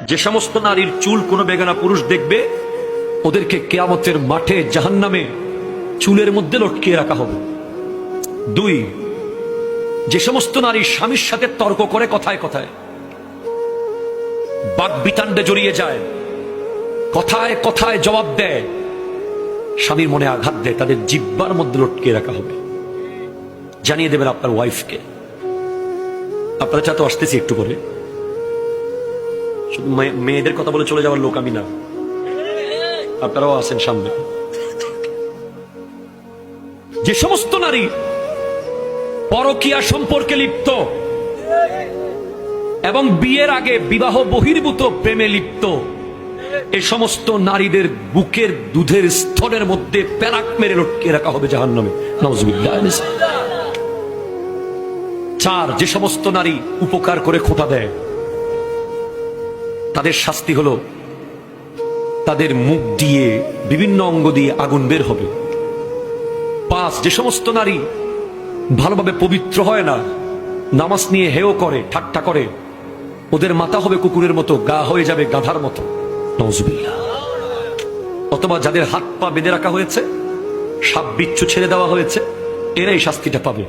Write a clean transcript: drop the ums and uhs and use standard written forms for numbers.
যে সমস্ত নারীর চুল কোনো বেগানা পুরুষ দেখবে, ওদেরকে কিয়ামতের মাঠে জাহান্নামে চুলের মধ্যে লটকিয়ে রাখা হবে। 2, যে সমস্ত নারী স্বামীর সাথে তর্ক করে কথায় কথায়, বাকবিতান্ডে জড়িয়ে যায়, কথায় কথায় জবাব দেয়, স্বামীর মনে আঘাত দেয়, তাদের জিহ্বার মধ্যে লটকিয়ে রাখা হবে। জানিয়ে দেবেন আপনার ওয়াইফকে। আপনারা চাতে আসতেছি একটু করে, শুধু মেয়েদের কথা বলে চলে যাওয়ার লোক আমি না, আপনারাও আছেন সামনে। যে সমস্ত নারী পরকীয়া সম্পর্কে লিপ্ত এবং বিয়ের আগে বিবাহ বহির্ভূত প্রেমে লিপ্ত, এ সমস্ত নারীদের বুকের দুধের স্তরের মধ্যে প্যারাক মেরে লটকে রাখা হবে জাহান্নামে। নাউজুবিল্লাহ। 4, যে সমস্ত নারী উপকার করে খোঁটা দেয়, তাদের শাস্তি হলো তাদের মুখ দিয়ে বিভিন্ন অঙ্গ দিয়ে আগুন বের হবে। 5, যে সমস্ত নারী ভালোভাবে পবিত্র হয় না, নামাজ নিয়ে হেয় করে, ঠাট্টা করে, ওদের মাথা হবে কুকুরের মতো, গা হয়ে যাবে গাধার মতো। নাউজুবিল্লাহ। অথবা যাদের হাত পা বেঁধে রাখা হয়েছে, সাপ বিচ্ছু ছেড়ে দেওয়া হয়েছে, এরাই শাস্তিটা পাবে।